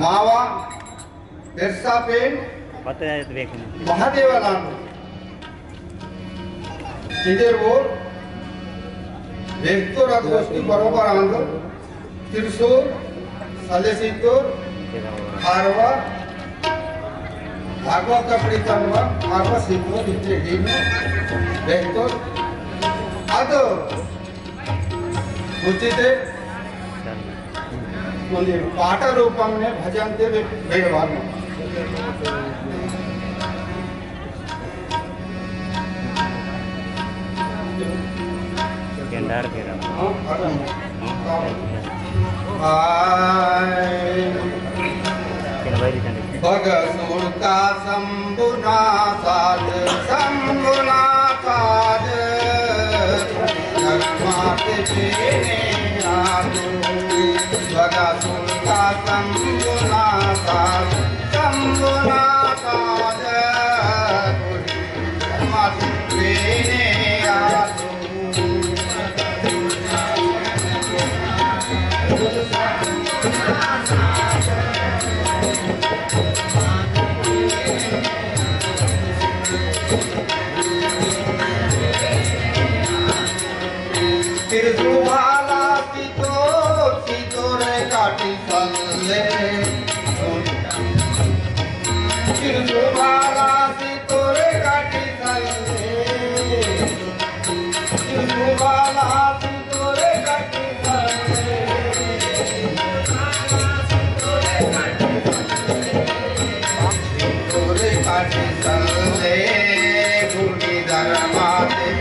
ಮಾವ ಬೆರ್ಸಾಪೇನ್ ಮಹಾದೇವಲಾಂಡ್ इधर वेक्तोर गोष्टी बरोबर आंदो त्रिशूल सलेसितोर हारवा भागवा कपड़ी तनवा हारवा सिद्धो इतने हिनो वेक्तोर आदो उचिते कोनी पाठ रूपम में भजन दे बेड़वान गेंडार के भगसुरता शंभुनाथाद शंभुनाथाद धर्माते तेने आदो भगसुरता शंभुनाथाद शंभुनाथाद धर्माते तेने आदो तिरसुभाला सितोरे काटी सल्ले तिरसुभाला सितोरे काटी सल्ले तिरसुभाला सितोरे काटी सल्ले सितोरे काटी सल्ले गुणी धर्माते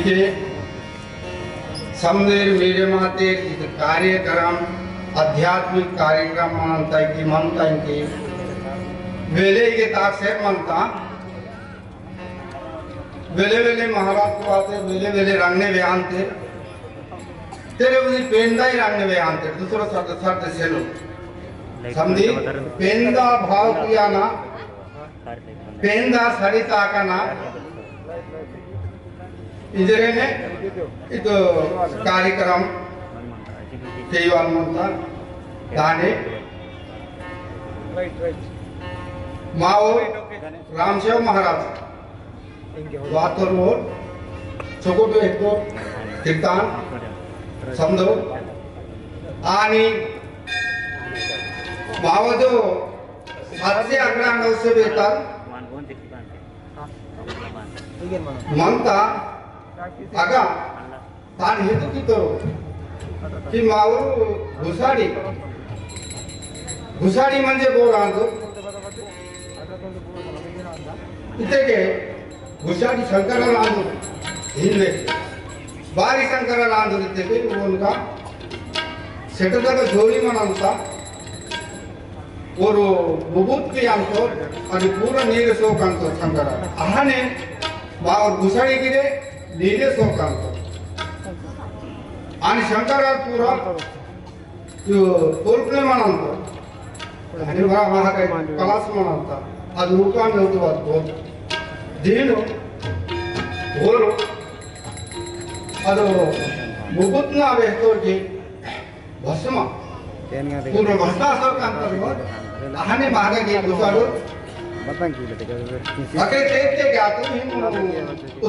प्रेमे समदेर मीडियमाते कार्यक्रम आध्यात्मिक कार्यक्रम म्हणता की वेले के तासे मनता वेले महाराज को आते वेले रंगने वे आते तेरे उन्हें पेंदा ही रंगने वे आते दूसरा शब्द से लो समझी पेंदा भाव किया ना पेंदा सरिता का ना इधरे ने इतो कार्यक्रम केवाल मनता दाने माओ रामसेव महाराज वातर रोड छोकोटो एकतो कीर्तन समदो आणि माओ जो 711 बेतात म्हणता आगा तान हेतु की तो कि माओ घुसाडी म्हणजे बोल आणतो इथे के घुसाडी शंकराला आणतो हिंदे बारी शंकराला आणतो इथे के उनका सेटದಾಗ जोरी म्हणंत और बुबुत्की अंतो आणि पूरा नीर सोकंतो शंकर आहाने बावर घुसळीगिरे नीरे सोकंतो आणि शंकर पूरा तोल्पने म्हणंतो आणि वहा काही क्लास म्हणंत ಅದು ರೂಪಾಂತ ಹೋಗ್ತವತ್ತು ದೇನು ಹೋರು ಅದು ಮುಗುತ್ನ ಅವೆಸ್ತೋರ್ಗೆ ಭಸ್ಮ ಪೂರ್ವ ಭಸ್ಮಾಸೋರ್ ಕಾಂತರು ಆಹನೆ ಮಾರ್ಗಗೆ ಗುಸಾಡು ಅಕೆ ತೇತೆ ಗಾತು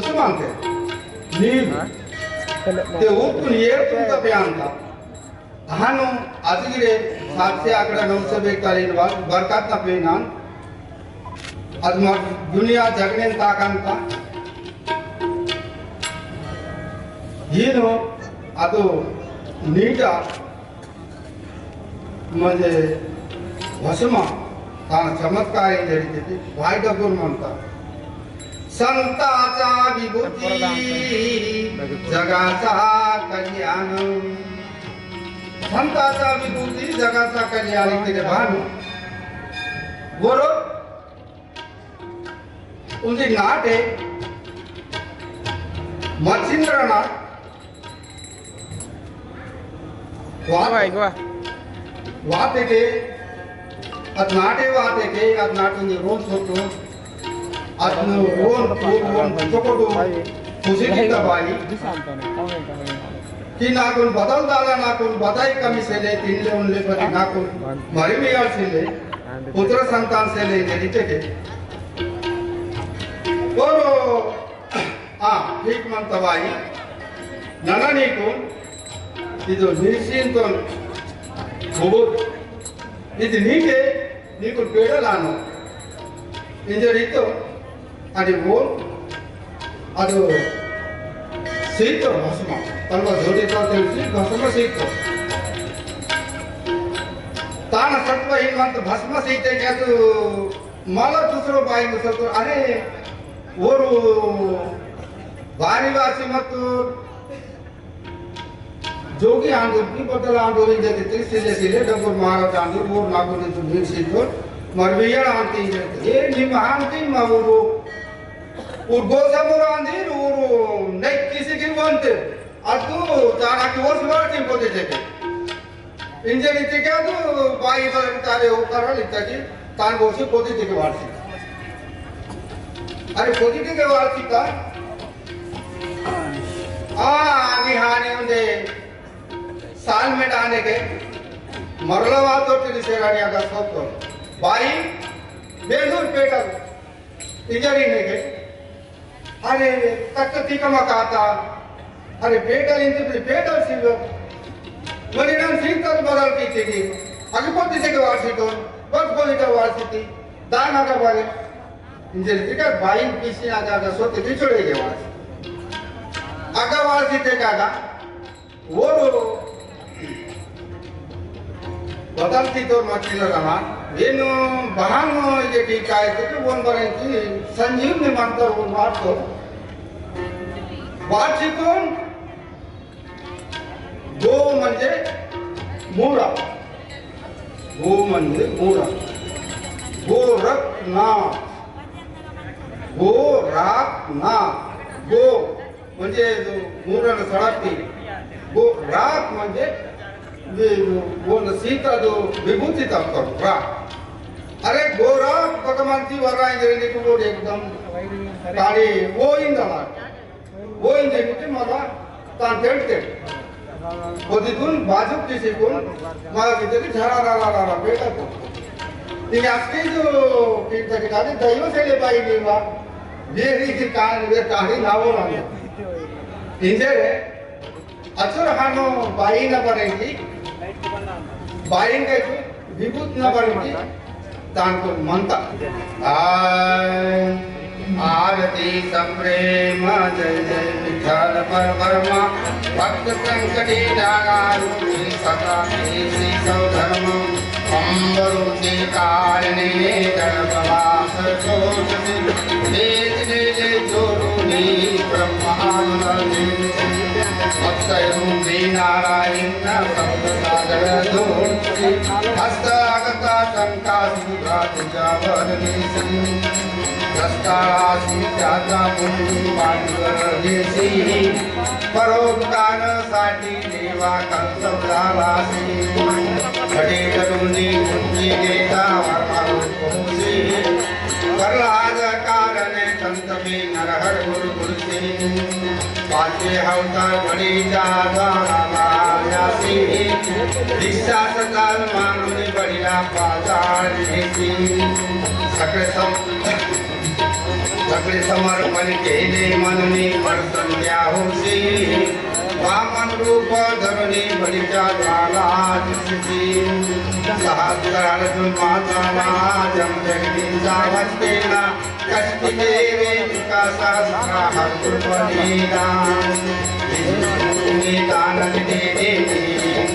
ಉಸ್ಮಾನ್ತೆ ನೀರು ते उठून येत प्यांता आहानो आजगिरे 700 आकडा 942 बरकात ना पेनान आज मग दुनिया जगने ताकंता ಏನು ಅದು ನೀಟ म्हणजे भस्म तान चमत्कार जडिते वाईट गुण म्हणतात संताचा विभूती जगाचा कल्याण संताचा विभूती जगाचा कल्याण इकडे भानु बरोबर उनकी नाट है मच्छिंद्रनाथ वाते के अद नाटे वाते के अद नाटुंगे रोज सोतो अद रोन चोकोटो खुशी की तबाही कि नाकुन बदल दाला नाकुन बताई कमी से ले तीन ले उनले पर नाकुन मरी मियार से ले पुत्र संतान से ले जरिते के और ठीक मन तबाही नना नीकुन ಇದು ನಿಶ್ಚಿಂತ ಹೋಗೋದು ಇದು ನೀಗೆ ನೀಕು ಬೇಡಲಾನು ಇಂಜರಿತ್ತು ಅದು ಬೋಲ್ ಅದು ಸೀತು ಭಸ್ಮ ತನ್ನ ಜೋಡಿ ತಿಳಿಸಿ ಭಸ್ಮ ಸೀತು ತಾನ ಸತ್ವ ಹಿಂಗಂತ ಭಸ್ಮ ಸೀತೆಗೆ ಅದು ಮಲ ತುಸರು ಬಾಯಿ ಮುಸಲ್ತು ಅರೆ ಓರು ಬಾರಿವಾಸಿ ಮತ್ತು जोगी आंदोलन की बदल आंदोलन जैसे तीसरे सिले डबल महाराज आंदोलन वो नागोनी तो भीड़ सिद्धो मरविया आंटी ये निमांती मावुरो उर्गो समूह आंधी रूरो नहीं किसी की बनते अतु तारा की वो सुबह टीम बोलते थे इंजन इतने क्या तो बाई पर तारे ऊपर लिखता जी तार बोसी पोती थे के वार्षिक अरे पोती थे के वार्षिक का आगे हाने उन्हें साल में डाने के मरलवा तो तेरी सेरानी आगा सब तो बाई बेदूर पेटर इजरी ने के अरे तक का मकाता अरे पेटर इंतु पेटर सिल्वर मरीनाम सिंह तक बदल की थी आगे पोती से के वार्षिक तो बस बोली का वार्षिक थी दान आगा बारे इंजरी थी का बाई किसी आगा सोते बिछड़े के वार्षिक आगा वार्षिक थे कागा वो बदलती तो मच्छी रहा ಏನು ಬಹಾನು ಇದೆ ಟೀಕಾಯ್ತು ಒಂದು ಬರಂತಿ ಸಂಜೀವನಿ ಮಂತ್ರ ಒಂದು ಮಾಡ್ತು वार्षिकों गो म्हणजे मूरा गो म्हणजे मूरा गोरखनाथ गोरखनाथ गो म्हणजे मूराला सळाती गो राख म्हणजे वो सीता जो विभूति तक रा अरे गोरा भगवान जी वराय जरे को एकदम काडी वो इंदला वो इंदे किती मला तान तेडते ओदितून बाजूक दिसे कोण मला किती झाडा रा बेटा को ती असली जो किती ठिकाणी दैव सेले बाई देवा वेरी की कान वे काडी नावो राणे इंजे अचर हानो बाई न बरेंगी बाई के विभूत न बरेंगी तान को मनता आरती सप्रेम जय जय विठ्ठल परब्रह्मा भक्त संकटी नागारूपी सदा श्री सौधर्म अम्बरुचि कारणे गर्भवास शोषति वेद जय जय जोरुनी ब्रह्मानंद मत्स्यरूपी नारायण सागर धूर्ति हस्तागता शंका सुधाति दस्तारासी पुण्यदेशी परोपकार साठी देवा कंसवरासी खडे करुणी कुंजी देता वरमारुपोसी प्रहलाद कारण संत में नरहर गुरु गुरुसी पांचे अवतार बड़ी जादा रामायासी दीक्षा सकाल मांगने बड़िया बाजार नेसी सकल समर्पण केले मननी पर संध्या होसी वामन रूप धरणी बलिचा ज्वाला दिसती सहस्रार्जुन माता जम जगदीशा वस्तेना कष्टि देवे विकासा सहस्र गुरुपनीता दानव दे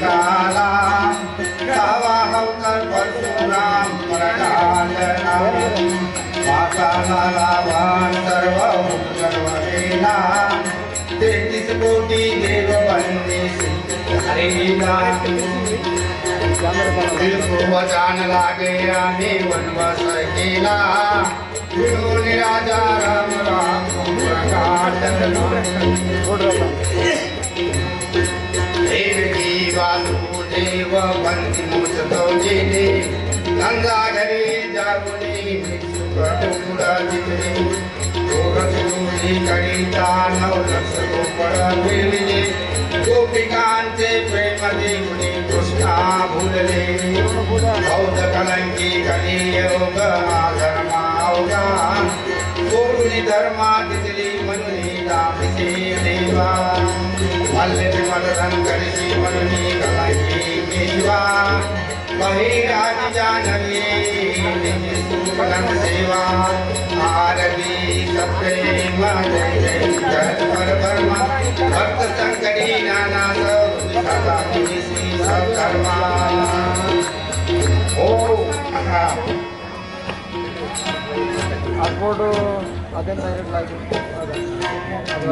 काला सावा अवतार परशुराम परडालना माता लाभान सर्वभूतर्वदेना 33 कोटि देव वंदे हरिना वचन लागे रामे वनवास केला राजा राम राम देवकी वासुदेव बंदी मुसतो जेने नंदा घरी जागुनी सुखपुरा जितने गोरखपुरी करिता 9 लक्ष गोपड़ा मिलने गोपिकांचे प्रेम देवनी कृष्णा भूलले बौद्ध कलंकी कली योग धर्मावगा गोरुनि धर्मा तितली मनुनी दामिसे देवा मल्ले मदन करिसी मनुनी कलंकी केशवा महिराज जानवी सुपनन सेवा आरती सप्रेम जय जय पर वर्मा भक्त संकटी नाना सदा किसी सब कर्मा ओ आर्पोर्ट अदन डायरेक्ट लाइक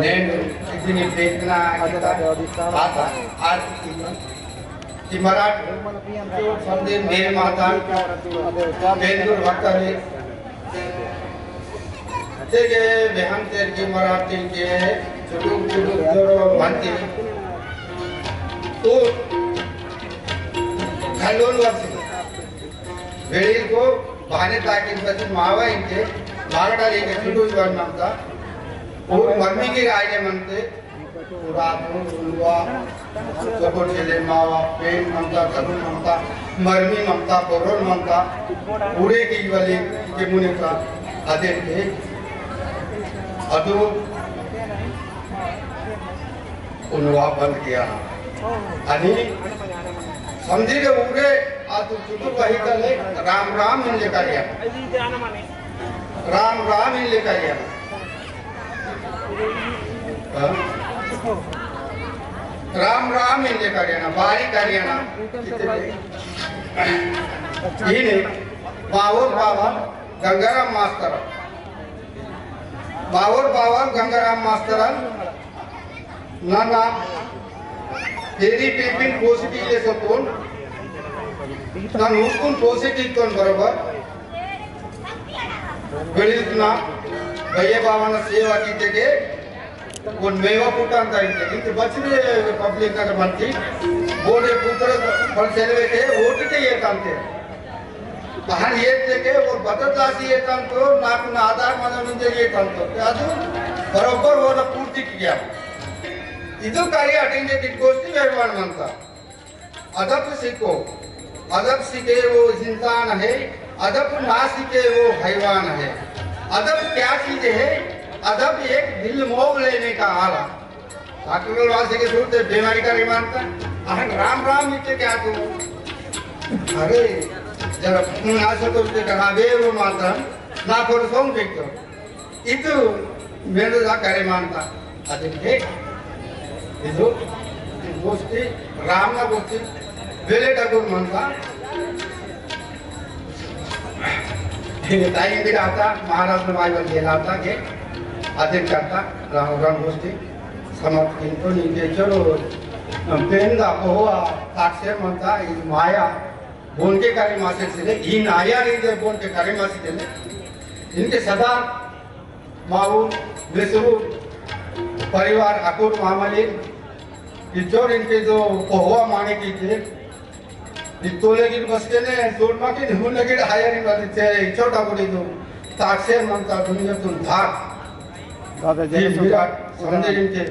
నేను ఇది देखना आता आरती की मराठी संदेश मेरे माता बेंदूर भक्तारे तेगे बेहन तेर की मराठी के चुटुक चुटुक जोरो बनती तो खलोन वर्ष वेळी को बाने ताकिन तसे मावा इनके मारडाले के चुटुक वर नमता और मम्मी की राय म्हणते रातून सुलवा सपोर्ट केले मावा पेन ममता करून ममता मरमी ममता पोरोल ममता उडे की वाली के मुने का आदेश थे अदु उनवा बंद किया आणि समझी के उडे आतु चुटु वही कले राम राम इन लेकर गया राम राम इन लेकर गया राम राम इन लेकर गया बारी करियाना ये नहीं बावर बाबा गंगाराम मास्टर बावर बाबा गंगाराम मास्टर ना नाम तेरी पेपिन पॉजिटिव ले सकून ना नूकुन पॉजिटिव तो बराबर गणित ना भैया बाबा ना सेवा की तेगे कोण मेवा पुटांता इथे बचले पब्लिक का बनती बोले पुत्र पण सेलवे के ओटते येतांते बाहर येते के वो बदलासी येतांतो नाक ना आधार मन म्हणजे येतांतो ಅದು बरोबर होना पूर्ती किया ಇದು कार्य अटेंडेड गोष्टी व्यवहार म्हणता अदब सीखो अदब सीखे वो इंसान है अदब ना सीखे वो हैवान है अदब क्या चीज है अदब एक दिल मोह लेने का आला डॉक्टर वासे के सूरते बीमारी का मानता अहन राम राम इतने क्या तू अरे जरा ना सको ते कहा बेरो माता ना पर सोम देखतो ಇದು मेरे दा करे मानता ಅದಕ್ಕೆ ಇದು गोष्टी रामना गोष्टी वेले ठाकूर मानता ताई भी आता महाराष्ट्र बाईबल गेला होता के अध्यक्ष करता राम गोष्टी समर्थ किंतु नीचे चलो पेंदा कोवा ताक्षे मंता इस माया बोन के कार्य मासे से इन आया रीते बोन के कार्य मासे से इनके सदा माऊ बेसरू परिवार अकुर मामले इचोर इनके जो कोवा माने की थे इतोले की बसके ने जोड़ मा की निहुन लगे हायरिंग वाले थे इचोटा बोली तो ताक्षे मंता दुनिया तुम था जी विराट समझे इनके